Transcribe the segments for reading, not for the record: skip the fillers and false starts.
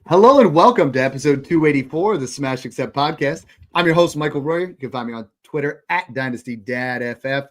Hello and welcome to episode 284 of the Smash Accept podcast. I'm your host, Michael Royer. You can find me on Twitter at DynastyDadFF.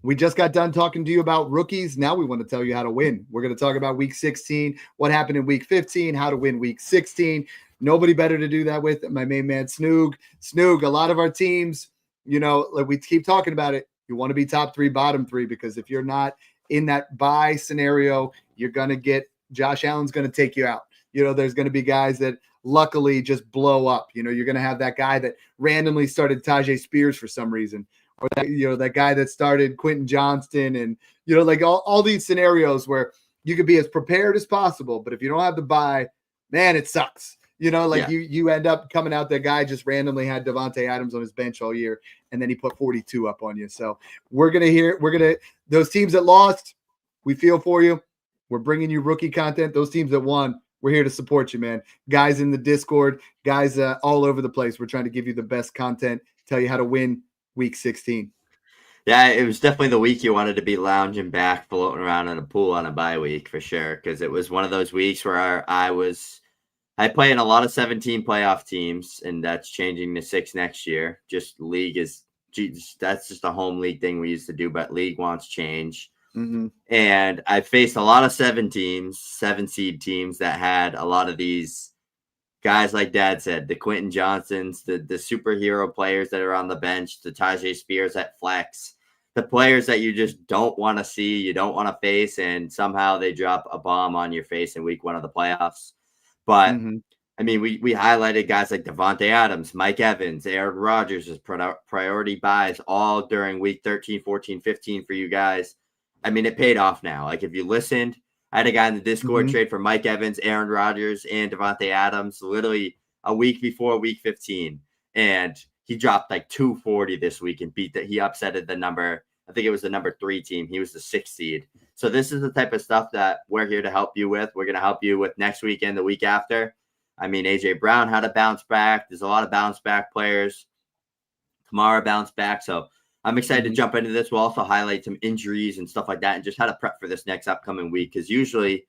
We just got done talking to you about rookies. Now we want to tell you how to win. We're going to talk about week 16, what happened in week 15, how to win week 16. Nobody better to do that with my main man, Snoog. Snoog, a lot of our teams, like we keep talking about it. You want to be top three, bottom three, because if you're not in that buy scenario, you're going to get Josh Allen's going to take you out. There's going to be guys that luckily just blow up. You're going to have that guy that randomly started Tajay Spears for some reason, or that guy that started Quentin Johnston, and like all these scenarios where you could be as prepared as possible, but if you don't have the buy, man, it sucks. You end up coming out. That guy just randomly had Davante Adams on his bench all year, and then he put 42 up on you. So those teams that lost, we feel for you. We're bringing you rookie content. Those teams that won, we're here to support you, man. Guys in the Discord, guys all over the place. We're trying to give you the best content, tell you how to win week 16. Yeah, it was definitely the week you wanted to be lounging back, floating around in a pool on a bye week for sure, because it was one of those weeks where I play in a lot of 17 playoff teams, and that's changing to 6 next year. Just league that's just a home league thing we used to do, but league wants change. Mm-hmm. And I faced a lot of 7 seed teams that had a lot of these guys, like Dad said, the Quentin Johnsons, the superhero players that are on the bench, the Tajay Spears at flex, the players that you just don't want to see, you don't want to face, and somehow they drop a bomb on your face in week 1 of the playoffs. But I mean, we highlighted guys like Davante Adams, Mike Evans, Aaron Rodgers as priority buys all during week 13, 14, 15 for you guys. I mean, it paid off now. Like, if you listened, I had a guy in the Discord trade for Mike Evans, Aaron Rodgers, and Davante Adams literally a week before week 15. And he dropped like 240 this week and he upsetted the number. I think it was the number 3 team. He was the 6th seed. So this is the type of stuff that we're here to help you with. We're going to help you with next week and the week after. I mean, AJ Brown had a bounce back. There's a lot of bounce back players. Kamara bounced back. So I'm excited to jump into this. We'll also highlight some injuries and stuff like that and just how to prep for this next upcoming week, because usually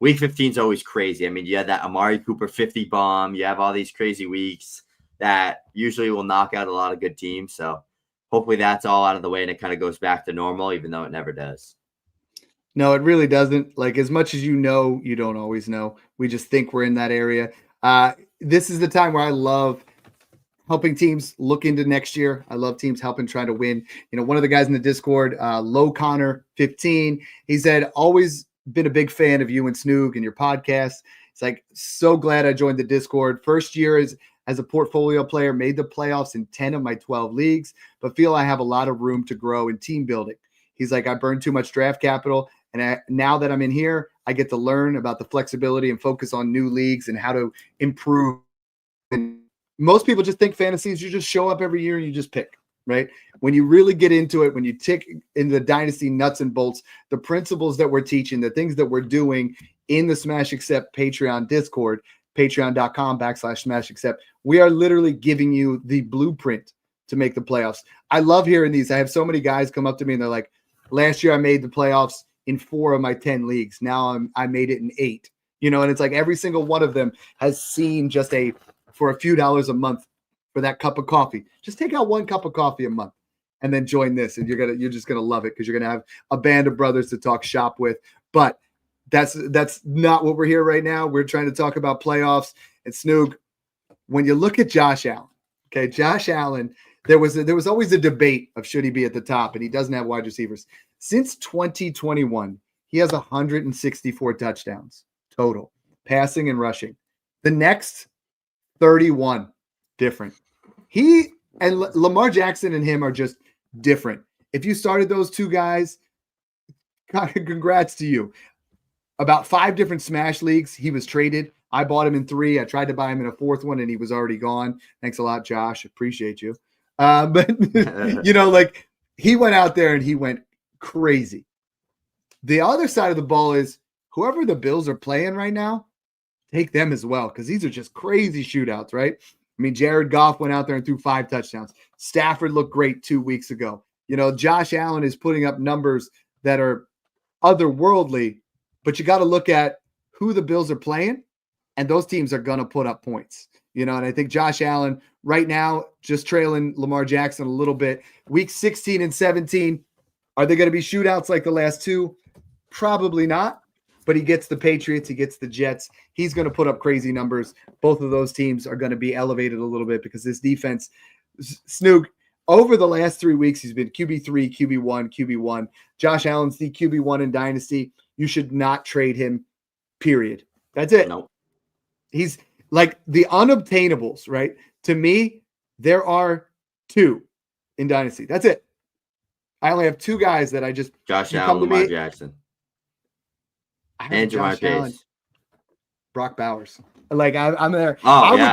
week 15 is always crazy. I mean, you had that Amari Cooper 50 bomb. You have all these crazy weeks that usually will knock out a lot of good teams. So hopefully that's all out of the way and it kind of goes back to normal, even though it never does. No, it really doesn't. Like, as much as you don't always know. We just think we're in that area. This is the time where I love helping teams look into next year. I love teams helping try to win. One of the guys in the Discord, Low Connor 15, he said, always been a big fan of you and Snoog and your podcast. It's like, so glad I joined the Discord. First year as a portfolio player, made the playoffs in 10 of my 12 leagues, but feel I have a lot of room to grow in team building. He's like, I burned too much draft capital. And now that I'm in here, I get to learn about the flexibility and focus on new leagues and how to improve. And most people just think fantasy is you just show up every year and you just pick, right? When you really get into it, when you tick in the dynasty nuts and bolts, the principles that we're teaching, the things that we're doing in the Smash Accept Patreon Discord, patreon.com/Smash Accept, we are literally giving you the blueprint to make the playoffs. I love hearing these. I have so many guys come up to me and they're like, last year I made the playoffs in 4 of my 10 leagues. Now I made it in 8, and it's like every single one of them has seen just for a few dollars a month for that cup of coffee. Just take out 1 cup of coffee a month and then join this. And you're just going to love it, because you're going to have a band of brothers to talk shop with. But that's not what we're here right now. We're trying to talk about playoffs. And Snoog, when you look at Josh Allen, okay, Josh Allen, there was always a debate of should he be at the top, and he doesn't have wide receivers. Since 2021, he has 164 touchdowns total, passing and rushing. The next 31 different. He and Lamar Jackson and him are just different. If you started those 2 guys, congrats to you. About 5 different Smash leagues, he was traded. I bought him in 3. I tried to buy him in a 4th one, and he was already gone. Thanks a lot, Josh. Appreciate you. But like, he went out there and he went crazy. The other side of the ball is whoever the Bills are playing right now, take them as well, because these are just crazy shootouts, right? I mean, Jared Goff went out there and threw 5 touchdowns. Stafford looked great 2 weeks ago. Josh Allen is putting up numbers that are otherworldly, but you got to look at who the Bills are playing and those teams are going to put up points. And I think Josh Allen right now just trailing Lamar Jackson a little bit. Week 16 and 17, are they going to be shootouts like the last two? Probably not. But he gets the Patriots, he gets the Jets. He's going to put up crazy numbers. Both of those teams are going to be elevated a little bit because this defense, Snoog, over the last 3 weeks, he's been QB3, QB1, QB1. Josh Allen's the QB1 in Dynasty. You should not trade him, period. That's it. Nope. He's like the unobtainables, right? To me, there are 2 in Dynasty. That's it. I only have 2 guys that I just Josh Allen, Lamar Jackson. And Jamar Chase. Brock Bowers. Like I'm there. Oh, I yeah.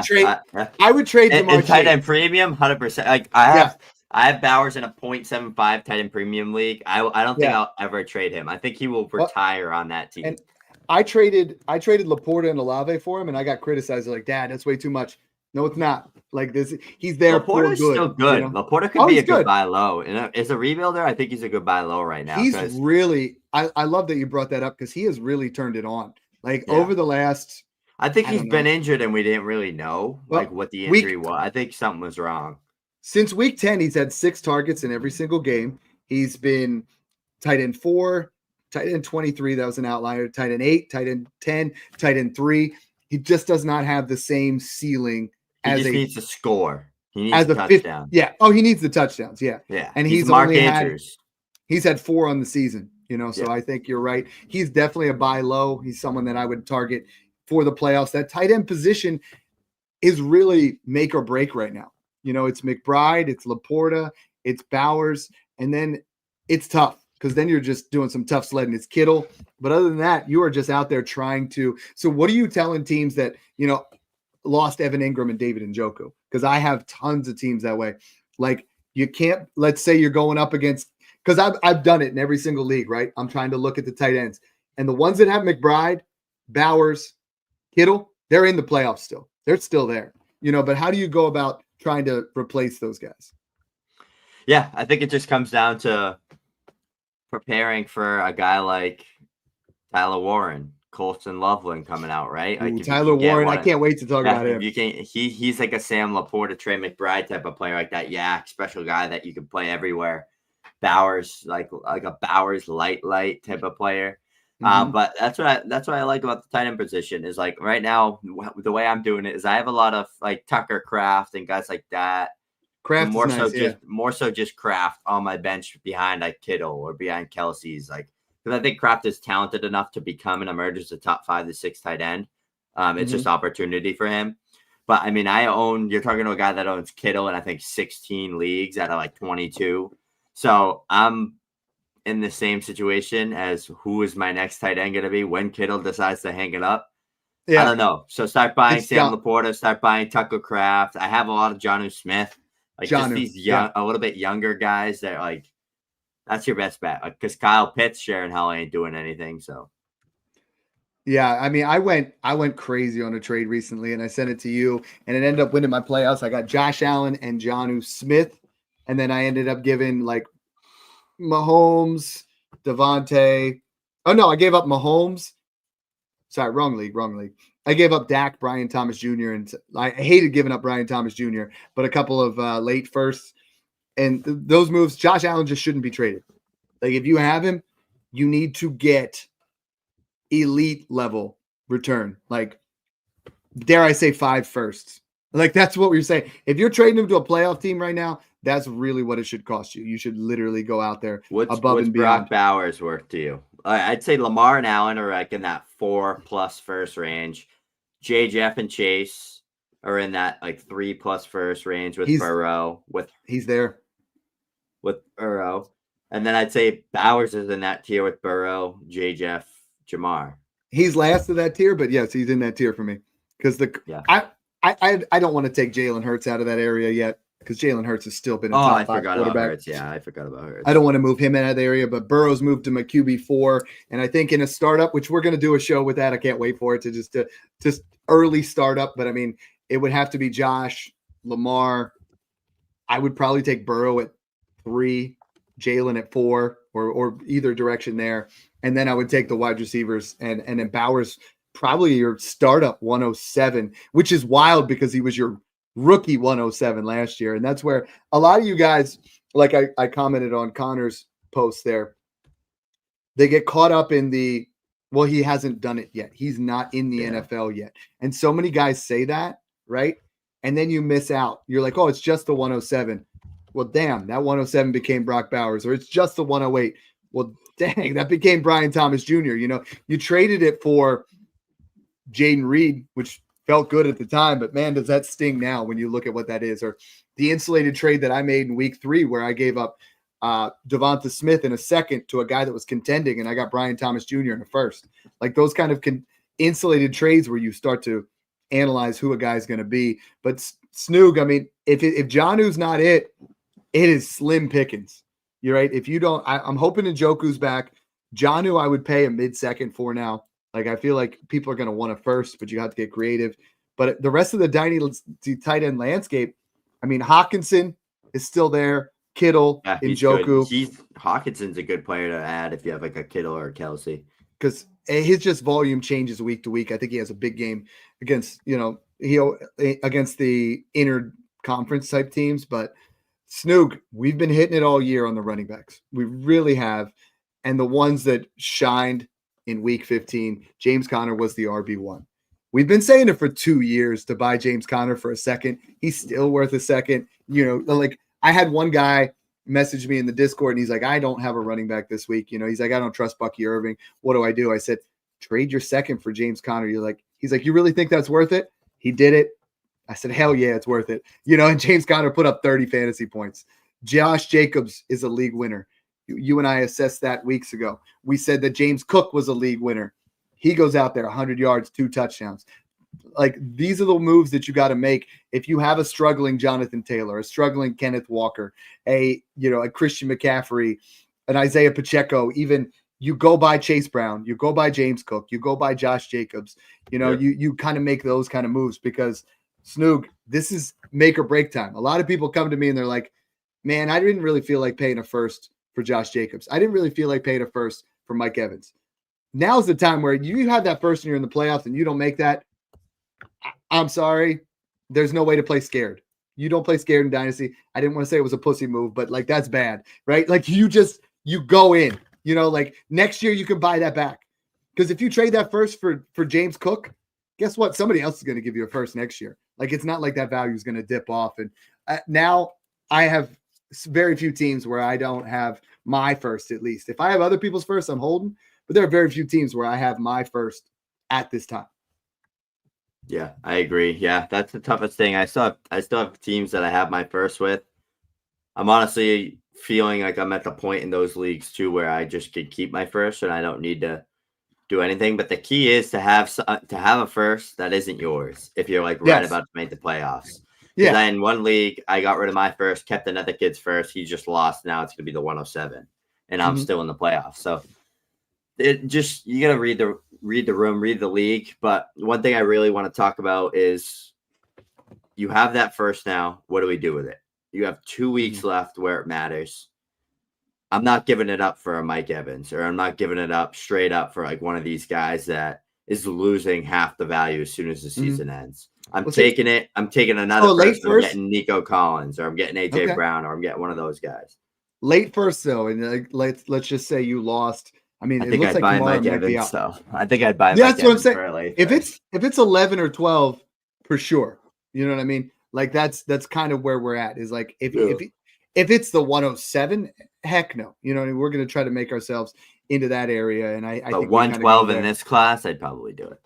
would trade Jamar in tight Chase. end premium, 100%. Like I have Bowers in a 0.75 tight end premium league. I don't think I'll ever trade him. I think he will retire on that team. And I traded Laporta and Olave for him, and I got criticized like, Dad, that's way too much. No, it's not. Like this, he's there. Laporta's still good. Laporta could be a good buy low. As a rebuilder, I think he's a good buy low right now. He's really. I love that you brought that up because he has really turned it on. Like over the last. I think he's been injured and we didn't really know what the injury was. I think something was wrong. Since week 10, he's had 6 targets in every single game. He's been tight end 4, tight end 23. That was an outlier. Tight end 8, tight end 10, tight end 3. He just does not have the same ceiling. He just needs to score. He needs a touchdown. He needs the touchdowns. Yeah. And he's Mark Andrews. He's had 4 on the season. So I think you're right. He's definitely a buy low. He's someone that I would target for the playoffs. That tight end position is really make or break right now. It's McBride, it's Laporta, it's Bowers, and then it's tough because then you're just doing some tough sledding. It's Kittle. But other than that, you are just out there trying to. So what are you telling teams that, lost Evan Ingram and David Njoku? Because I have tons of teams that way. Like you can't, let's say you're going up against, because I've done it in every single league, right? I'm trying to look at the tight ends. And the ones that have McBride, Bowers, Kittle, they're in the playoffs still. They're still there. But how do you go about trying to replace those guys? Yeah, I think it just comes down to preparing for a guy like Tyler Warren, Colston Loveland coming out, right? Like Tyler Warren, I can't wait to talk about him. He's like a Sam Laporta, Trey McBride type of player like that. Yeah, special guy that you can play everywhere. Bowers, like a Bowers light type of player. But that's what I like about the tight end position is like right now the way I'm doing it is I have a lot of like Tucker Kraft and guys like that. Kraft more so just Kraft on my bench behind like Kittle or behind Kelsey's because I think Kraft is talented enough to become and emerge as a top 5 to 6 tight end. It's just opportunity for him. But I mean, you're talking to a guy that owns Kittle in I think 16 leagues out of like 22. So I'm in the same situation as who is my next tight end going to be when Kittle decides to hang it up. I don't know. So start buying Sam Laporta, start buying Tucker Kraft. I have a lot of Jonnu Smith, just these a little bit younger guys that like, that's your best bet because Kyle Pitts, Sharon Hell ain't doing anything. So. Yeah, I mean, I went crazy on a trade recently, and I sent it to you, and it ended up winning my playoffs. I got Josh Allen and Jonnu Smith, and then I ended up giving like Mahomes, Devontae. Oh no, I gave up Mahomes. Sorry, wrong league. I gave up Dak, Brian Thomas Jr., and I hated giving up Brian Thomas Jr., but a couple of late firsts. And those moves, Josh Allen just shouldn't be traded. Like if you have him, you need to get elite level return. Like, dare I say 5 firsts? Like that's what we're saying. If you're trading him to a playoff team right now, that's really what it should cost you. You should literally go out there above and beyond. Brock Bowers worth to you? I'd say Lamar and Allen are like in that 4+ first range. Jeff and Chase are in that like 3+ first range with Burrow. He's there with Burrow, and then I'd say Bowers is in that tier with Burrow, Jeff, Jamar. He's last of that tier, but yes, he's in that tier for me because I don't want to take Jalen Hurts out of that area yet. Because Jalen Hurts has still been a top 5 quarterback. I forgot about Hurts. I don't want to move him in that area, but Burrow's moved to my QB4. And I think in a startup, which we're going to do a show with that, I can't wait for it to just early startup. But I mean, it would have to be Josh, Lamar. I would probably take Burrow at 3, Jalen at 4, or either direction there. And then I would take the wide receivers and then Bowers. probably your startup 107, which is wild because he was your rookie 107 last year. And that's where a lot of you guys, like I commented on Connor's post there, they get caught up in the, well, he hasn't done it yet. He's not in the NFL yet. And so many guys say that, right? And then you miss out. You're like, oh, it's just the 107. Well, damn, that 107 became Brock Bowers, or it's just the 108. Well, dang, that became Brian Thomas Jr. You know, you traded it for Jaden Reed, which felt good at the time, but man, does that sting now when you look at what that is. Or the insulated trade that I made in week 3 where I gave up Devonta Smith in a second to a guy that was contending, and I got Brian Thomas Jr. in a first. Like those kind of insulated trades where you start to analyze who a guy's going to be. But Snoog, I mean, if Jonnu's not it is slim pickings. You're right. If you don't, I'm hoping Njoku's back. Jonnu, I would pay a mid-second for now. Like I feel like people are going to want a first, but you have to get creative. But the rest of the dynasty tight end landscape, I mean, Hawkinson is still there. Kittle, Njoku. Hawkinson's a good player to add if you have like a Kittle or a Kelsey. Because his just volume changes week to week. I think he has a big game against, against the inner conference type teams. But Snoog, we've been hitting it all year on the running backs. We really have. And the ones that shined in week 15, James Conner was the RB1. We've been saying it for 2 years to buy James Conner for a second. He's still worth a second. Like I had one guy message me in the Discord and he's like, I don't have a running back this week. He's like, I don't trust Bucky Irving. What do? I said, trade your second for James Conner. He's like, you really think that's worth it? He did it. I said, hell yeah, it's worth it. And James Conner put up 30 fantasy points. Josh Jacobs is a league winner. You and I assessed that weeks ago. We said that James Cook was a league winner. He goes out there 100 yards, 2 touchdowns. Like these are the moves that you got to make if you have a struggling Jonathan Taylor, a struggling Kenneth Walker, a Christian McCaffrey, an Isaiah Pacheco. Even you go by Chase Brown, you go by James Cook, you go by Josh Jacobs. You kind of make those kind of moves because Snoog, this is make or break time. A lot of people come to me and they're like, "Man, I didn't really feel like paying a first for Josh Jacobs. I didn't really feel like paying a first for Mike Evans." Now's the time where you have that first and you're in the playoffs and you don't make that. I'm sorry. There's no way to play scared. You don't play scared in Dynasty. I didn't want to say it was a pussy move, but like that's bad, right? Like you go in, like next year you can buy that back. Because if you trade that first for James Cook, guess what? Somebody else is going to give you a first next year. Like it's not like that value is going to dip off. And now I have very few teams where I don't have my first, at least. If I have other people's first, I'm holding. But there are very few teams where I have my first at this time. Yeah, I agree. Yeah, that's the toughest thing. I still have teams that I have my first with. I'm honestly feeling like I'm at the point in those leagues too where I just could keep my first and I don't need to do anything. But the key is to have a first that isn't yours if you're like right about to make the playoffs. Yeah. In one league, I got rid of my first, kept another kid's first. He just lost. Now it's going to be the 107, and I'm still in the playoffs. So you got to read the room, read the league. But one thing I really want to talk about is you have that first now. What do we do with it? You have 2 weeks left where it matters. I'm not giving it up for a Mike Evans, or I'm not giving it up straight up for like one of these guys that is losing half the value as soon as the season ends. I'm taking it. I'm taking another person. I'm getting Nico Collins, or I'm getting AJ Brown, or I'm getting one of those guys. Late first though, and let's just say you lost. I mean, I think I'd buy Mike Evans. So I think I'd buy. Yeah, that's what I'm saying. If it's 11 or 12, for sure. You know what I mean? Like that's kind of where we're at. Is like if it's the 107, heck no. You know, we're going to try to make ourselves into that area. And I think 112 in this class, I'd probably do it.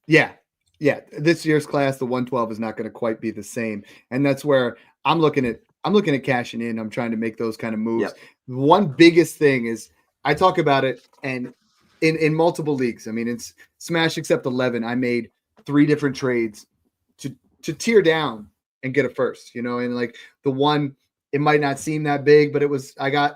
Yeah. Yeah. This year's class, the 112 is not going to quite be the same. And that's where I'm looking at cashing in. I'm trying to make those kind of moves. Yep. One biggest thing is I talk about it and in multiple leagues. I mean, it's Smash Except 11. I made 3 different trades to tear down and get a first, and like the one, it might not seem that big, but it was, I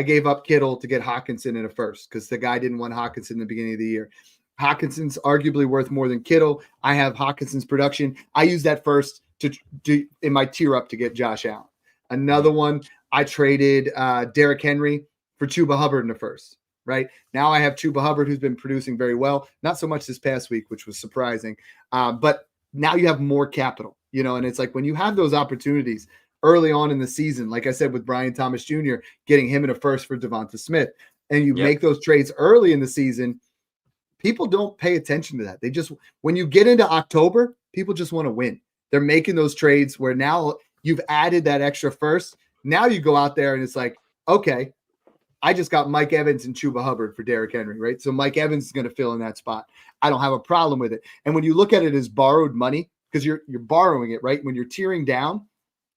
gave up Kittle to get Hawkinson in a first because the guy didn't want Hawkinson in the beginning of the year. Hawkinson's arguably worth more than Kittle. I have Hawkinson's production. I use that first to do in my tier up to get Josh Allen. Another one, I traded Derrick Henry for Chuba Hubbard in the first. right? Now I have Chuba Hubbard, who's been producing very well. Not so much this past week, which was surprising. But now you have more capital, and it's like when you have those opportunities early on in the season, like I said, with Brian Thomas Jr., getting him in a first for Devonta Smith, and you make those trades early in the season, people don't pay attention to that. They just, when you get into October, people just want to win. They're making those trades where now you've added that extra first. Now you go out there and it's like, okay, I just got Mike Evans and Chuba Hubbard for Derrick Henry, right? So Mike Evans is going to fill in that spot. I don't have a problem with it. And when you look at it as borrowed money, because you're borrowing it, right? When you're tearing down,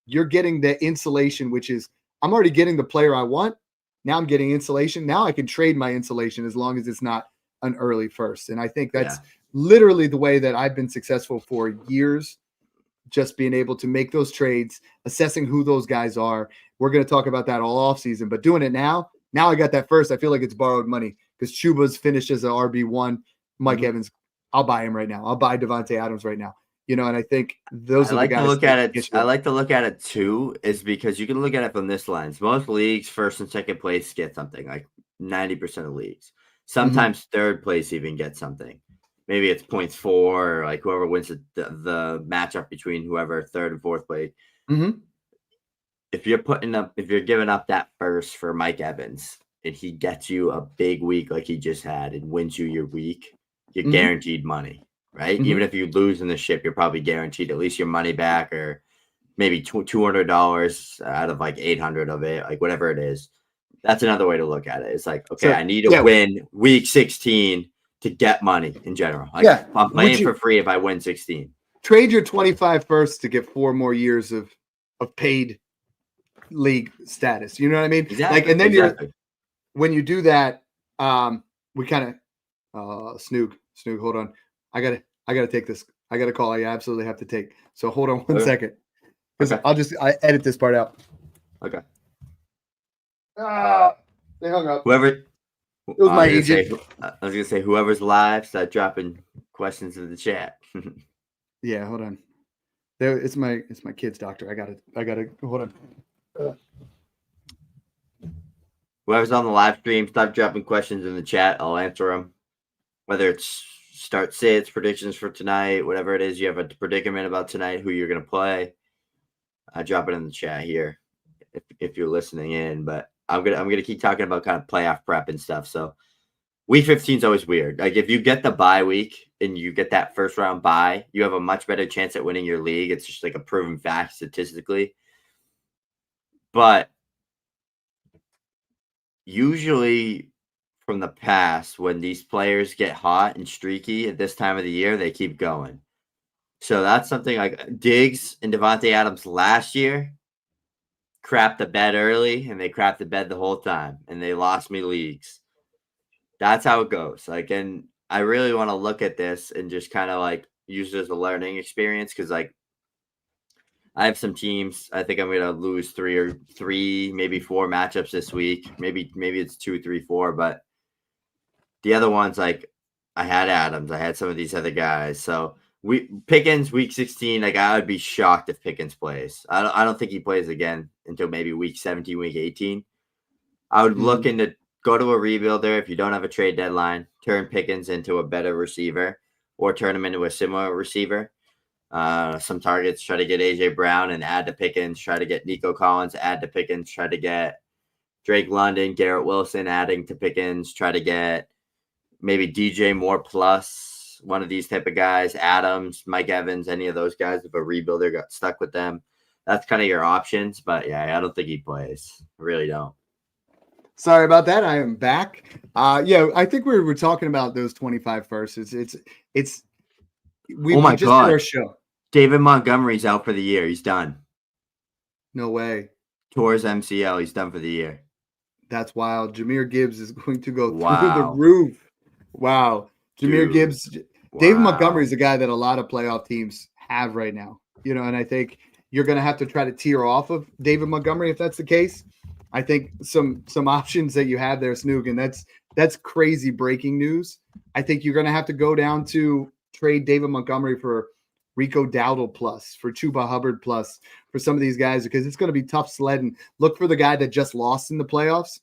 you're getting the insulation, which is, I'm already getting the player I want. Now I'm getting insulation. Now I can trade my insulation as long as it's not an early first. And I think that's literally the way that I've been successful for years, just being able to make those trades, assessing who those guys are. We're going to talk about that all offseason, but doing it now I got that first. I feel like it's borrowed money because Chuba's finished as an RB1. Mike Evans, I'll buy him right now. I'll buy Devontae Adams right now. And I think those are the guys. I like to look at it too, is because you can look at it from this lens. Most leagues, first and second place get something, like 90% of leagues. Sometimes third place even gets something. Maybe it's 0.4, or like whoever wins the matchup between whoever third and fourth place. If you're giving up that first for Mike Evans and he gets you a big week like he just had and wins you your week, you're guaranteed money, right? Even if you lose in the ship, you're probably guaranteed at least your money back, or maybe $200 out of like 800 of it, like whatever it is. That's another way to look at it. It's like, okay, I need to win week 16 to get money in general. Like, I'm playing for free if I win 16. Trade your 25 first to get 4 more years of paid league status. You know what I mean? Exactly. Like, and then when you do that, we kind of Snoog, hold on. I gotta take this. I got a call I absolutely have to take. So hold on one second. Because I edit this part out. Okay. They hung up. It was my agent. I was gonna say, whoever's live, start dropping questions in the chat. Yeah, hold on. It's my kid's doctor. I gotta hold on. Whoever's on the live stream, start dropping questions in the chat. I'll answer them. Whether it's start sits, predictions for tonight, whatever it is, you have a predicament about tonight, who you're gonna play. Drop it in the chat here if you're listening in. But I'm gonna keep talking about kind of playoff prep and stuff. So week 15 is always weird. Like, if you get the bye week and you get that first round bye, you have a much better chance at winning your league. It's just like a proven fact statistically. But usually from the past, when these players get hot and streaky at this time of the year, they keep going. So that's something like Diggs and Devontae Adams last year crapped the bed early, and they crapped the bed the whole time, and they lost me leagues. That's how it goes. Like, and I really want to look at this and just kind of like use it as a learning experience, because like I have some teams. I think I'm gonna lose three, maybe 4 matchups this week. Maybe it's 2, 3, 4, but the other ones, like I had Adams, I had some of these other guys. So Pickens week 16, like I would be shocked if Pickens plays. I don't think he plays again until maybe week 17, week 18. I would look into go to a rebuilder if you don't have a trade deadline, turn Pickens into a better receiver, or turn him into a similar receiver. Some targets, try to get AJ Brown and add to Pickens, try to get Nico Collins, add to Pickens, try to get Drake London, Garrett Wilson adding to Pickens, try to get maybe DJ Moore plus one of these type of guys, Adams, Mike Evans, any of those guys. If a rebuilder got stuck with them, that's kind of your options. But yeah, I don't think he plays. I really don't. Sorry about that. I am back. I think we were talking about those 25 firsts. We just did our show. David Montgomery's out for the year. He's done. No way. Tore his MCL. He's done for the year. That's wild. Jahmyr Gibbs is going to go through the roof. Wow. Jahmyr Gibbs. Wow. David Montgomery is a guy that a lot of playoff teams have right now. And I think you're going to have to try to tear off of David Montgomery if that's the case. I think some options that you have there, Snoog, and that's crazy breaking news. I think you're going to have to go down to trade David Montgomery for Rico Dowdle plus, for Chuba Hubbard plus, for some of these guys, because it's going to be tough sledding. Look for the guy that just lost in the playoffs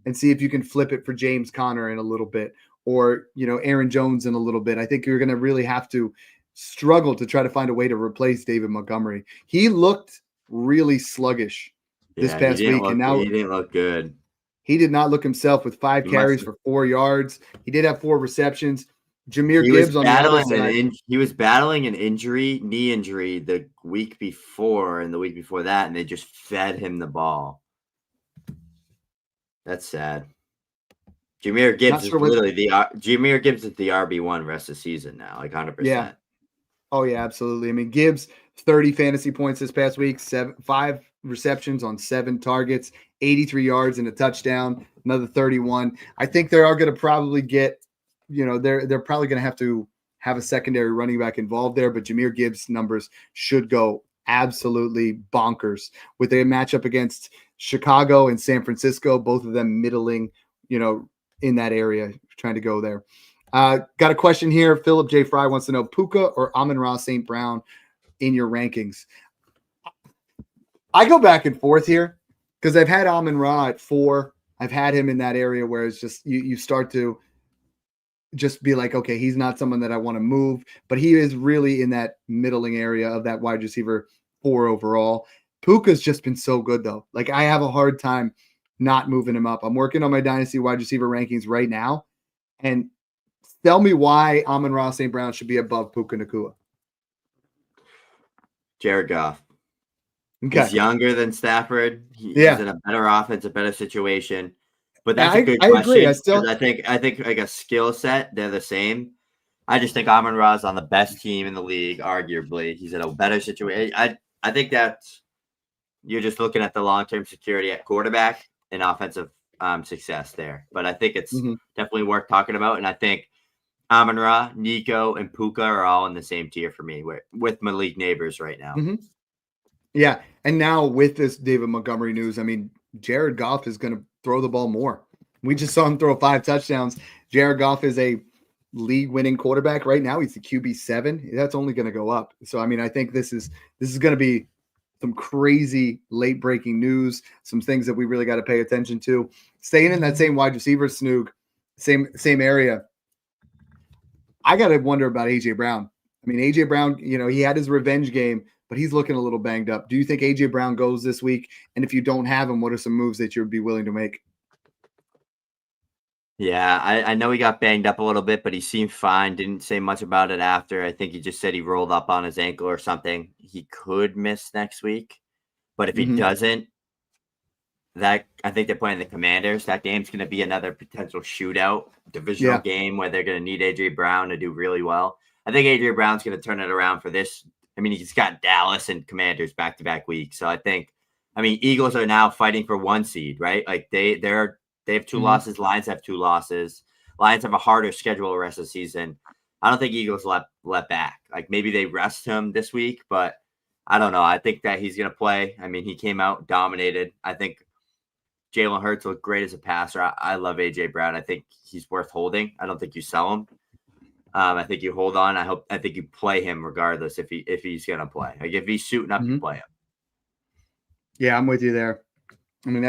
and see if you can flip it for James Conner in a little bit, or, Aaron Jones in a little bit. I think you're going to really have to struggle to try to find a way to replace David Montgomery. He looked really sluggish this Yeah, past week, and now he didn't look good. he did not look himself with 5 He must carries have, for 4 yards. He did have 4 receptions. Jameer he was Gibbs on the other battling side. he was battling an injury, knee injury the week before and the week before that, and they just fed him the ball. That's sad. Jameer Gibbs is literally Jameer Gibbs is the RB1 rest of the season now, like 100%. Yeah. Oh yeah, absolutely. I mean, Gibbs 30 fantasy points this past week, 5 receptions on 7 targets, 83 yards and a touchdown, another 31. I think they are going to probably get, they're probably going to have a secondary running back involved there, but Jameer Gibbs' numbers should go absolutely bonkers with a matchup against Chicago and San Francisco, both of them middling, in that area, trying to go there. Got a question here. Philip J. Fry wants to know Puka or Amon-Ra St. Brown in your rankings. I go back and forth here because I've had Amon-Ra at 4. I've had him in that area where it's just you start to just be like, okay, he's not someone that I want to move, but he is really in that middling area of that wide receiver 4 overall. Puka's just been so good though. Like I have a hard time not moving him up. I'm working on my dynasty wide receiver rankings right now, and tell me why Amon-Ra St. Brown should be above Puka Nacua. Jared Goff. Okay. He's younger than Stafford. He's in a better offense, a better situation. But that's a good question. I think like a skill set, they're the same. I just think Amon-Ra is on the best team in the league, arguably. He's in a better situation. I think that you're just looking at the long-term security at quarterback and offensive success there. But I think it's definitely worth talking about. And I think Amon-Ra, Nico, and Puka are all in the same tier for me with Malik Neighbors right now. Yeah. And now with this David Montgomery news, I mean, Jared Goff is going to throw the ball more. We just saw him throw 5 touchdowns. Jared Goff is a league-winning quarterback right now. He's the QB7. That's only going to go up. So, I mean, I think this is going to be some crazy late-breaking news, some things that we really got to pay attention to. Staying in that same wide receiver, Snoog, same area. I got to wonder about A.J. Brown. I mean, A.J. Brown, he had his revenge game, but he's looking a little banged up. Do you think A.J. Brown goes this week? And if you don't have him, what are some moves that you'd be willing to make? Yeah, I know he got banged up a little bit, but he seemed fine. Didn't say much about it after. I think he just said he rolled up on his ankle or something. He could miss next week. But if he doesn't, I think they're playing the Commanders. That game's going to be another potential shootout, divisional game where they're going to need A.J. Brown to do really well. I think A.J. Brown's going to turn it around for this. I mean, he's got Dallas and Commanders back-to-back weeks. So Eagles are now fighting for 1 seed, right? Like they have 2 losses. Lions have 2 losses. Lions have a harder schedule the rest of the season. I don't think Eagles let back. Like maybe they rest him this week, but I don't know. I think that he's going to play. I mean, he came out dominated. I think Jalen Hurts looked great as a passer. I love A.J. Brown. I think he's worth holding. I don't think you sell him. I think you hold on. I think you play him regardless if he's going to play. Like if he's suiting up, you play him. Yeah, I'm with you there. I mean,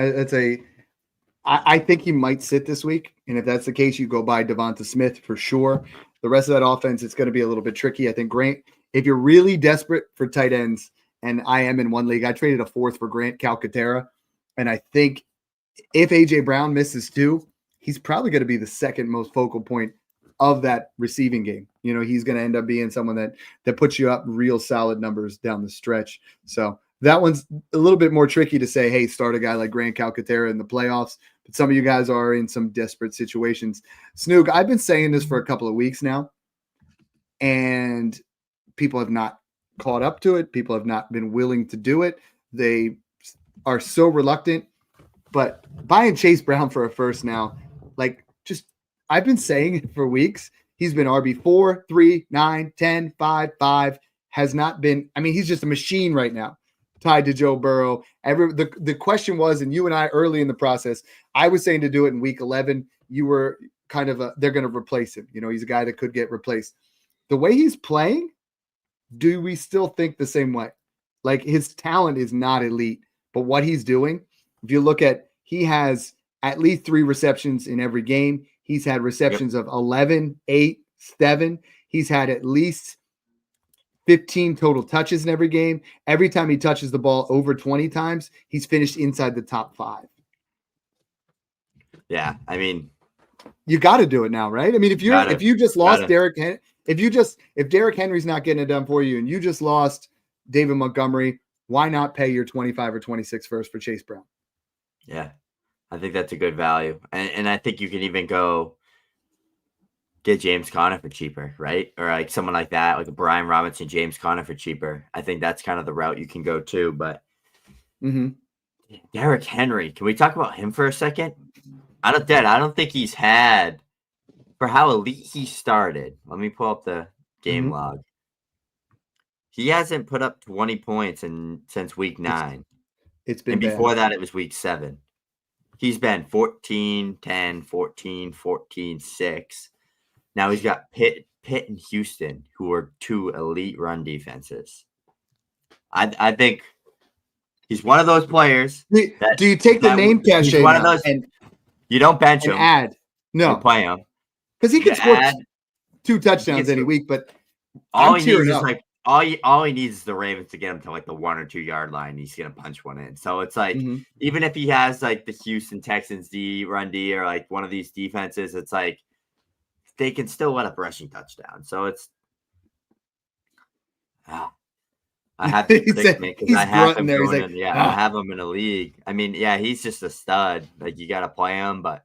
I think he might sit this week. And if that's the case, you go buy Devonta Smith for sure. The rest of that offense, it's going to be a little bit tricky. I think Grant, if you're really desperate for tight ends, and I am in one league, I traded a 4th for Grant Calcaterra. And I think if A.J. Brown misses 2, he's probably going to be the second most focal point of that receiving game. He's going to end up being someone that puts you up real solid numbers down the stretch. So that one's a little bit more tricky to say, hey, start a guy like Grant Calcaterra in the playoffs. But some of you guys are in some desperate situations. Snoog, I've been saying this for a couple of weeks now, and people have not caught up to it. People have not been willing to do it. They are so reluctant. But buying Chase Brown for a first now, I've been saying it for weeks. He's been RB4, 3, 9, 10, 5, 5. Has not been. I mean, he's just a machine right now, tied to Joe Burrow. The question was, and you and I early in the process, I was saying to do it in week 11. You were kind of they're going to replace him. He's a guy that could get replaced. The way he's playing, do we still think the same way? Like his talent is not elite, but what he's doing, if you look at, he has at least 3 receptions in every game. He's had receptions of 11, 8, 7. He's had at least 15 total touches in every game. Every time he touches the ball over 20 times, he's finished inside the top 5. Yeah, I mean, you got to do it now, right? I mean, if you just lost Derrick if Derrick Henry's not getting it done for you and you just lost David Montgomery, why not pay your 25 or 26 first for Chase Brown? Yeah, I think that's a good value. And I think you can even go get James Conner for cheaper, right? Or like someone like that, like a Brian Robinson, James Conner for cheaper. I think that's kind of the route you can go too. But Derrick Henry, can we talk about him for a second? I don't think he's had, for how elite he started. Let me pull up the game log. He hasn't put up 20 points since week 9. It's been and bad. Before that, it was week 7. He's been 14, 10, 14, 14, 6. Now he's got Pitt and Houston, who are 2 elite run defenses. I think he's one of those players. Do you take the name cachet one of those, and you don't bench him. Add. No. You play him. Because he can score 2 touchdowns any week, but all he needs is like all he needs is the Ravens to get him to like the 1 or 2 yard line. He's gonna punch one in. So it's like even if he has like the Houston Texans run D or like one of these defenses, it's like they can still let up rushing touchdown. So it's I have to predict me because I have him I have him in a league. I mean, yeah, he's just a stud. Like you gotta play him, but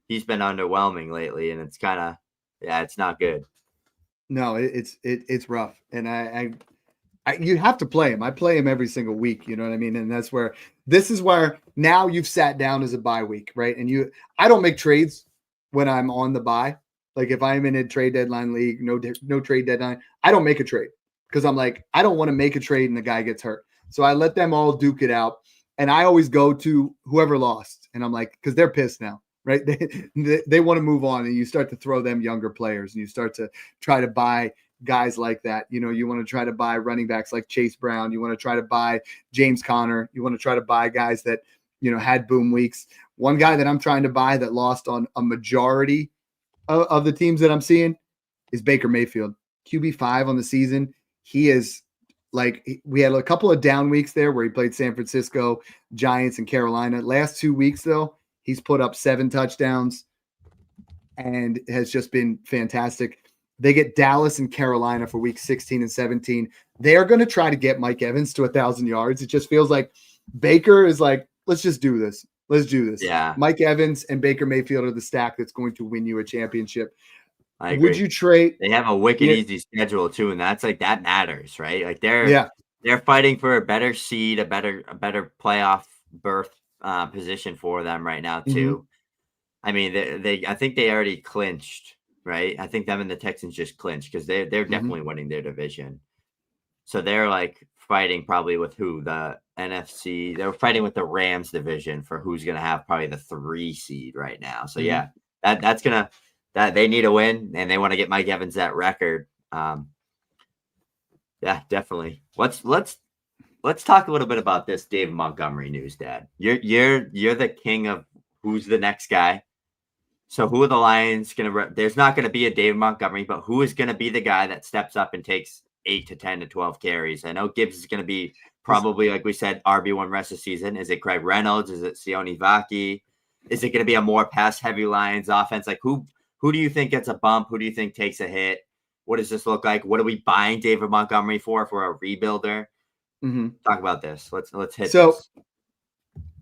he's been underwhelming lately, and it's kind of it's not good. No, it's rough, and I you have to play him. I play him every single week. You know what I mean? And this is where now you've sat down as a bye week, right? And I don't make trades when I'm on the bye. Like if I'm in a trade deadline league, no trade deadline, I don't make a trade because I'm like, I don't want to make a trade and the guy gets hurt. So I let them all duke it out. And I always go to whoever lost. And I'm like, because they're pissed now, right? They want to move on. And you start to throw them younger players and you start to try to buy guys like that. You know, you want to try to buy running backs like Chase Brown. You want to try to buy James Conner. You want to try to buy guys that, had boom weeks. One guy that I'm trying to buy that lost on a majority of the teams that I'm seeing is Baker Mayfield. QB5 on the season. He is like, we had a couple of down weeks there where he played San Francisco, Giants, and Carolina. Last 2 weeks, though, he's put up 7 touchdowns and has just been fantastic. They get Dallas and Carolina for week 16 and 17. They're going to try to get Mike Evans to 1,000 yards. It just feels like Baker is like, let's just do this. Let's do this. Yeah. Mike Evans and Baker Mayfield are the stack that's going to win you a championship. I agree. Would you trade? They have a wicked easy schedule too, and that's like that matters, right? Like they're fighting for a better seed, a better playoff berth position for them right now too. I mean, I think they already clinched, right? I think them and the Texans just clinched because they're definitely winning their division. So they're like fighting probably with the NFC. They're fighting with the Rams division for who's going to have probably the 3 seed right now. So that's gonna. That they need a win and they want to get Mike Evans that record. Yeah, definitely. Let's talk a little bit about this David Montgomery news, Dad. You're the king of who's the next guy. So who are the Lions gonna? There's not going to be a David Montgomery, but who is going to be the guy that steps up and takes 8 to 10 to 12 carries? I know Gibbs is going to be probably, like we said, RB1 rest of the season. Is it Craig Reynolds? Is it Sione Vaki? Is it going to be a more pass heavy Lions offense? Like who do you think gets a bump? Who do you think takes a hit? What does this look like? What are we buying David Montgomery for if we're a rebuilder? Talk about this. Let's hit this.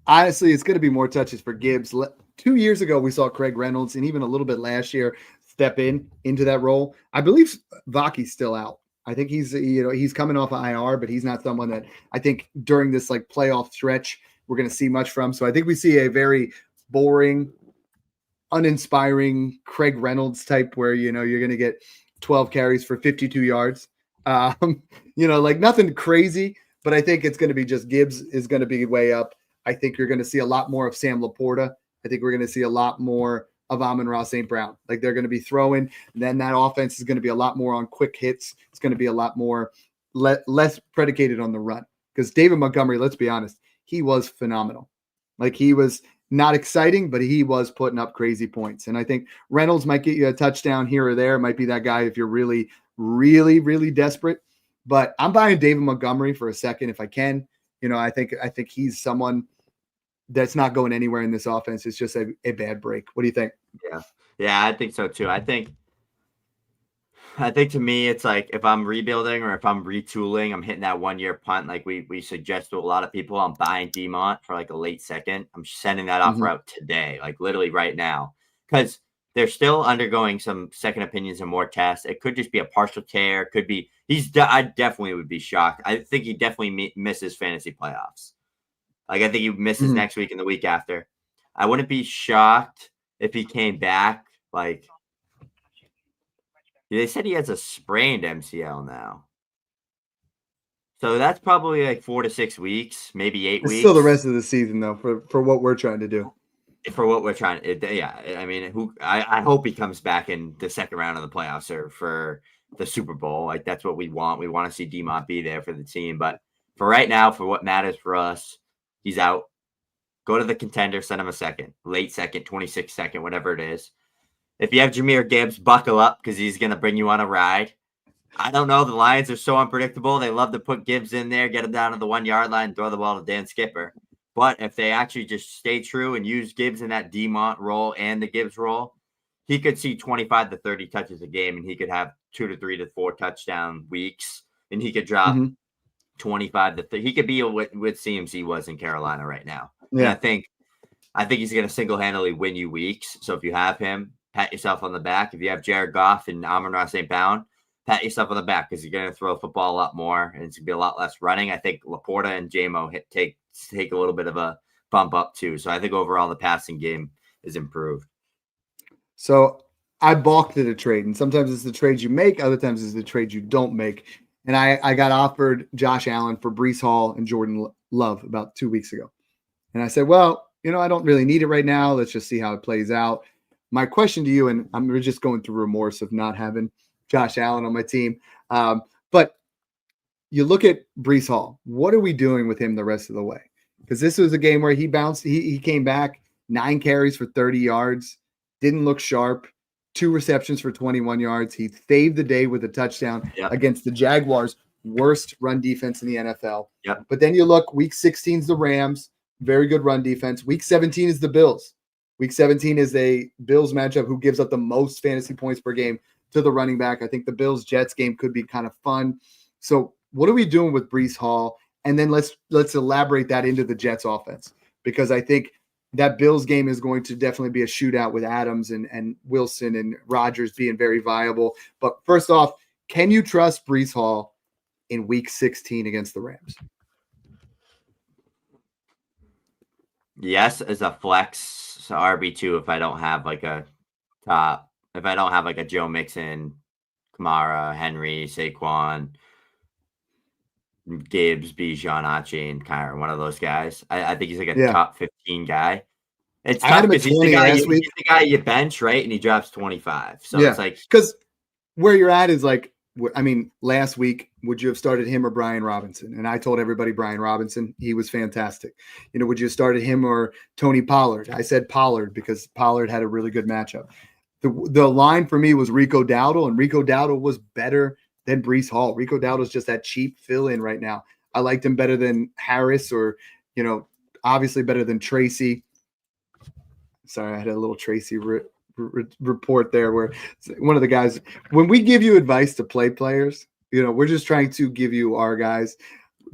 Honestly, it's going to be more touches for Gibbs. 2 years ago, we saw Craig Reynolds and even a little bit last year step into that role. I believe Vaki's still out. I think he's coming off of IR, but he's not someone that I think during this like playoff stretch we're going to see much from. So I think we see a very boring, uninspiring Craig Reynolds type where, you're going to get 12 carries for 52 yards. Like nothing crazy, but I think it's going to be just Gibbs is going to be way up. I think you're going to see a lot more of Sam Laporta. I think we're going to see a lot more of Amon-Ra St. Brown. Like they're going to be throwing, and then that offense is going to be a lot more on quick hits. It's going to be a lot more less predicated on the run because David Montgomery, let's be honest, he was phenomenal. Like he was not exciting, but he was putting up crazy points. And I think Reynolds might get you a touchdown here or there. It might be that guy if you're really, really, really desperate. But I'm buying David Montgomery for a second if I can. I think he's someone that's not going anywhere in this offense. It's just a bad break. What do you think? Yeah, I think so too. I think to me, it's like if I'm rebuilding or if I'm retooling, I'm hitting that 1 year punt like we suggest to a lot of people. I'm buying Demont for like a late second. I'm sending that offer out today, like literally right now, because they're still undergoing some second opinions and more tests. It could just be a partial tear. It could be I definitely would be shocked. I think he definitely misses fantasy playoffs. Like I think he misses next week and the week after. I wouldn't be shocked if he came back like. They said he has a sprained MCL now. So that's probably like 4 to 6 weeks, maybe 8 weeks. Still the rest of the season, though, for what we're trying to do. For what we're trying to, yeah. I mean, I hope he comes back in the second round of the playoffs or for the Super Bowl. Like, that's what we want. We want to see Demont be there for the team. But for right now, for what matters for us, he's out. Go to the contender, send him a second, late second, 26 second, whatever it is. If you have Jahmyr Gibbs, buckle up because he's going to bring you on a ride. I don't know. The Lions are so unpredictable. They love to put Gibbs in there, get him down to the 1 yard line, and throw the ball to Dan Skipper. But if they actually just stay true and use Gibbs in that Demont role and the Gibbs role, he could see 25 to 30 touches a game, and he could have 2 to 3 to 4 touchdown weeks, and he could drop 25 to 30. He could be what CMC was in Carolina right now. Yeah. And I think he's going to single-handedly win you weeks. So if you have him, pat yourself on the back. If you have Jared Goff and Amon-Ra St. Brown, pat yourself on the back because you're going to throw the football a lot more and it's going to be a lot less running. I think Laporta and J-Mo take a little bit of a bump up too. So I think overall the passing game is improved. So I balked at a trade, and sometimes it's the trades you make, other times it's the trades you don't make. And I got offered Josh Allen for Breece Hall and Jordan Love about 2 weeks ago. And I said, well, I don't really need it right now. Let's just see how it plays out. My question to you, and I'm just going through remorse of not having Josh Allen on my team. But you look at Breece Hall. What are we doing with him the rest of the way? Because this was a game where he bounced. He came back, 9 carries for 30 yards, didn't look sharp, 2 receptions for 21 yards. He saved the day with a touchdown against the Jaguars, worst run defense in the NFL. Yep. But then you look, week 16 is the Rams, very good run defense. Week 17 is the Bills. Week 17 is a Bills matchup who gives up the most fantasy points per game to the running back. I think the Bills-Jets game could be kind of fun. So what are we doing with Breece Hall? And then let's elaborate that into the Jets offense, because I think that Bills game is going to definitely be a shootout with Adams and Wilson and Rodgers being very viable. But first off, can you trust Breece Hall in week 16 against the Rams? Yes, as a flex RB2 if I don't have like a Joe Mixon, Kamara, Henry, Saquon, Gibbs, Bijan, Ache, and Kyron, one of those guys. I think he's like a top 15 guy. It's tough because he's the guy you bench, right? And he drops 25. So it's like, because where you're at is like, I mean, last week, would you have started him or Brian Robinson? And I told everybody Brian Robinson. He was fantastic. Would you have started him or Tony Pollard? I said Pollard because Pollard had a really good matchup. The line for me was Rico Dowdle, and Rico Dowdle was better than Breece Hall. Rico Dowdle's just that cheap fill-in right now. I liked him better than Harris or, obviously better than Tracy. Sorry, I had a little Tracy report there where one of the guys, when we give you advice to play players, we're just trying to give you our guys.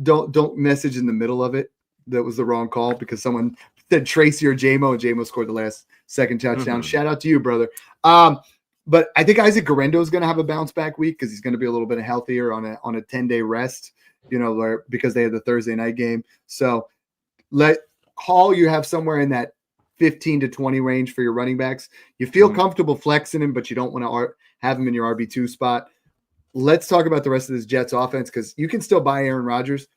Don't message in the middle of it. That was the wrong call because someone said Tracy or J-Mo, and J-Mo scored the last second touchdown. Shout out to you, brother. But I think Isaac Guerrero is going to have a bounce back week because he's going to be a little bit healthier on a 10-day rest, because they had the Thursday night game. So let Hall, you have somewhere in that 15 to 20 range for your running backs. You feel comfortable flexing him, but you don't want to have him in your RB2 spot. Let's talk about the rest of this Jets offense because you can still buy Aaron Rodgers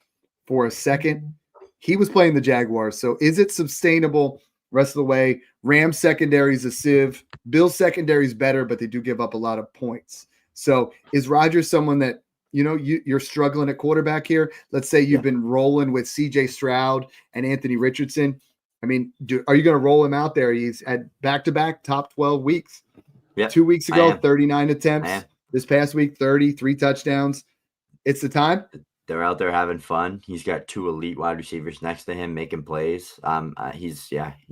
for a second. He was playing the Jaguars. So is it sustainable rest of the way? Rams secondary is a sieve. Bills secondary is better, but they do give up a lot of points. So is Rodgers someone that, you're struggling at quarterback here? Let's say you've been rolling with CJ Stroud and Anthony Richardson. I mean, are you going to roll him out there? He's at back-to-back top 12 weeks. Yep, 2 weeks ago, 39 attempts. am. This past week, 33 touchdowns. It's the time. They're out there having fun. He's got 2 elite wide receivers next to him making plays. I'm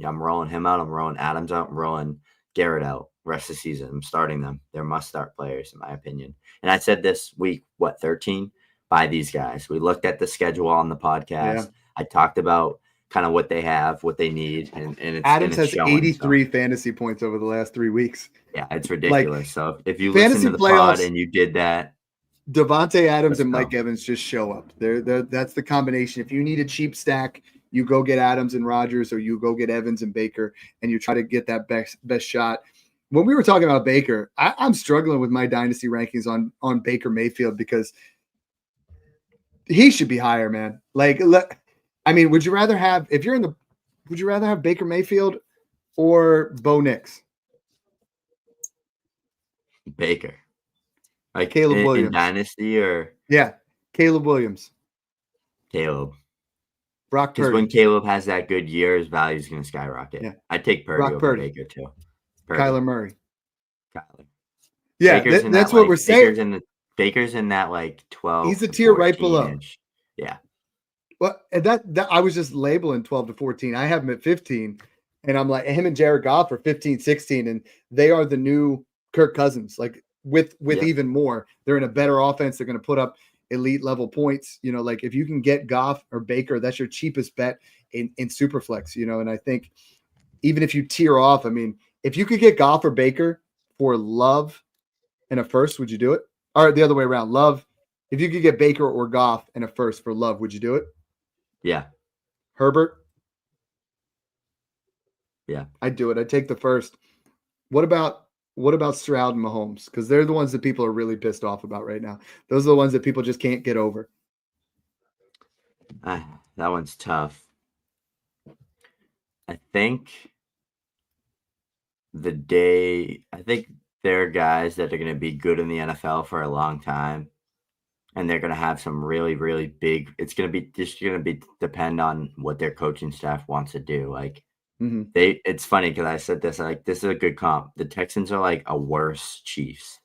rolling him out. I'm rolling Adams out. I'm rolling Garrett out rest of the season. I'm starting them. They're must-start players, in my opinion. And I said this week, 13? By these guys. We looked at the schedule on the podcast. Yeah. I talked about kind of what they have, what they need, and Adams has showing, 83 fantasy points over the last 3 weeks. Yeah, it's ridiculous. So if you listen to the pod and you did that, Devontae Adams and Mike Evans just show up. That's the combination. If you need a cheap stack, you go get Adams and Rodgers, or you go get Evans and Baker, and you try to get that best shot. When we were talking about Baker, I'm struggling with my dynasty rankings on Baker Mayfield because he should be higher, man. Would you rather have Baker Mayfield or Bo Nix? Baker. Like Caleb Williams. In Dynasty or? Yeah, Caleb Williams. Brock Purdy. Because when Caleb has that good year, his value is going to skyrocket. Yeah. I'd take Purdy over Baker too. Kyler Murray. Yeah, that's what we're saying. Baker's in that 12. He's a tier right below. Inch. Yeah. Well, and that I was just labeling 12 to 14. I have him at 15, and I'm like, him and Jared Goff are 15, 16, and they are the new Kirk Cousins. With even more, they're in a better offense. They're going to put up elite level points. If you can get Goff or Baker, that's your cheapest bet in Superflex. And I think even if you tier off, if you could get Goff or Baker for Love and a first, would you do it? Or the other way around, Love. If you could get Baker or Goff and a first for Love, would you do it? Yeah. Herbert? Yeah. I'd do it. I'd take the first. What about Stroud and Mahomes? Because they're the ones that people are really pissed off about right now. Those are the ones that people just can't get over. That one's tough. I think there are guys that are going to be good in the NFL for a long time, and they're going to have some really, really big. It's going to be depend on what their coaching staff wants to do. It's funny because I said this. This is a good comp. The Texans are a worse Chiefs.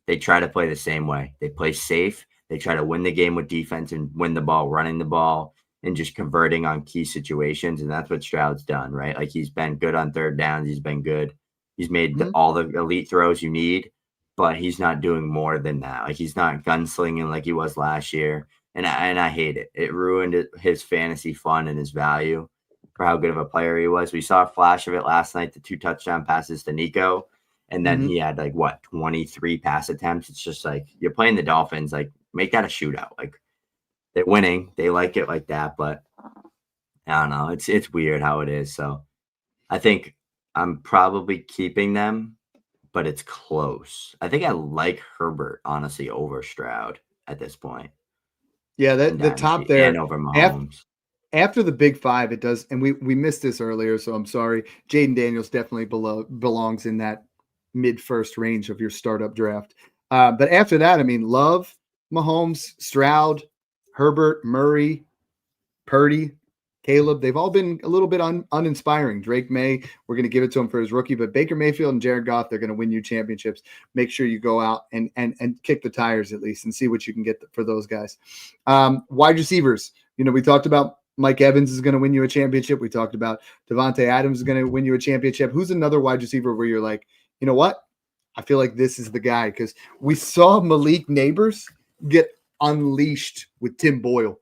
They try to play the same way. They play safe. They try to win the game with defense and win the ball, running the ball, and just converting on key situations. And that's what Stroud's done, right? He's been good on third downs. He's been good. He's made all the elite throws you need, but he's not doing more than that. He's not gunslinging like he was last year. And I hate it. It ruined his fantasy fun and his value for how good of a player he was. We saw a flash of it last night, the 2 touchdown passes to Nico. And then he had 23 pass attempts. It's just you're playing the Dolphins, make that a shootout. They're winning. They like it like that, but I don't know. It's weird how it is. So I think I'm probably keeping them, but it's close. I think I like Herbert, honestly, over Stroud at this point. Yeah, the top there. And over Mahomes. After the big 5, it does, and we missed this earlier, so I'm sorry. Jaden Daniels definitely belongs in that mid-first range of your startup draft. But after that, Love, Mahomes, Stroud, Herbert, Murray, Purdy, Caleb, they've all been a little bit uninspiring. Drake May, we're going to give it to him for his rookie, but Baker Mayfield and Jared Goff, they're going to win you championships. Make sure you go out and kick the tires at least and see what you can get for those guys. Wide receivers, we talked about Mike Evans is going to win you a championship. We talked about Devontae Adams is going to win you a championship. Who's another wide receiver where you're like, you know what? I feel like this is the guy, because we saw Malik Neighbors get unleashed with Tim Boyle.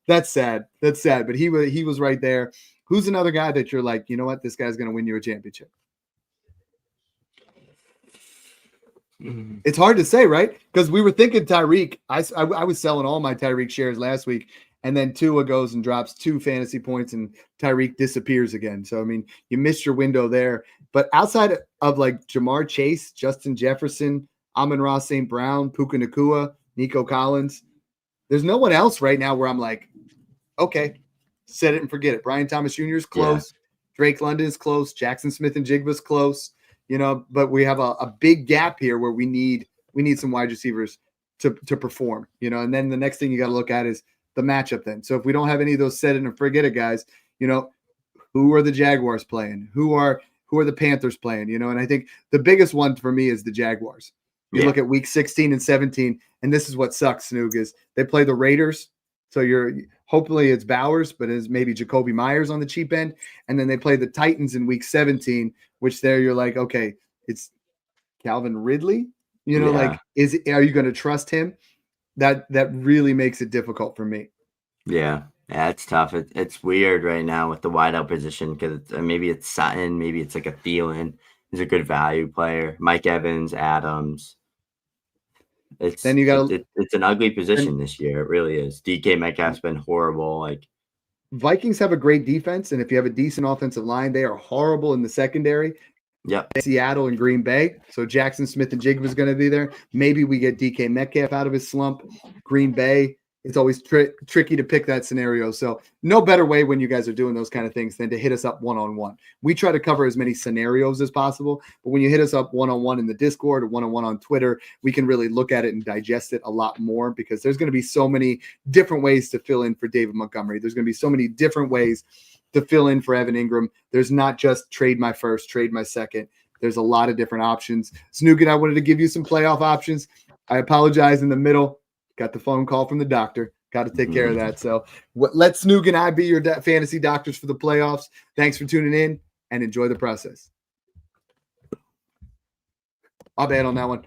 That's sad. That's sad. But he was right there. Who's another guy that you're like, you know what? This guy's going to win you a championship. It's hard to say, right? Because we were thinking Tyreek. I was selling all my Tyreek shares last week, and then Tua goes and drops 2 fantasy points, and Tyreek disappears again. So, you missed your window there. But outside of Jamar Chase, Justin Jefferson, Amon-Ra St. Brown, Puka Nacua, Nico Collins, there's no one else right now where I'm like, okay, set it and forget it. Brian Thomas Jr. is close. Yeah. Drake London is close. Jackson Smith and Jigba's close. But we have a big gap here where we need some wide receivers to perform, and then the next thing you got to look at is the matchup then. So if we don't have any of those set it and forget it guys, who are the Jaguars playing? Who are the Panthers playing? And I think the biggest one for me is the Jaguars. You look at week 16 and 17, and this is what sucks, Snoog, is they play the Raiders. So hopefully it's Bowers, but it's maybe Jacoby Myers on the cheap end. And then they play the Titans in week 17, which there you're like, okay, it's Calvin Ridley. Are you going to trust him? That really makes it difficult for me. Yeah, it's tough. It's weird right now with the wideout position because maybe it's Sutton, maybe it's like a Thielen. He's a good value player. Mike Evans, Adams. It's an ugly position this year. It really is. DK Metcalf's been horrible. Vikings have a great defense, and if you have a decent offensive line, they are horrible in the secondary. Yep. Seattle and Green Bay. So Jackson Smith and Jigba is going to be there. Maybe we get DK Metcalf out of his slump. Green Bay. It's always tricky to pick that scenario. So no better way when you guys are doing those kind of things than to hit us up one-on-one. We try to cover as many scenarios as possible, but when you hit us up one-on-one in the Discord or one-on-one on Twitter, we can really look at it and digest it a lot more because there's going to be so many different ways to fill in for David Montgomery. There's going to be so many different ways to fill in for Evan Ingram. There's not just trade my first, trade my second. There's a lot of different options. Snoog and I wanted to give you some playoff options. I apologize in the middle. Got the phone call from the doctor. Got to take care of that. So let Snoog and I be your fantasy doctors for the playoffs. Thanks for tuning in and enjoy the process. I'll bet on that one.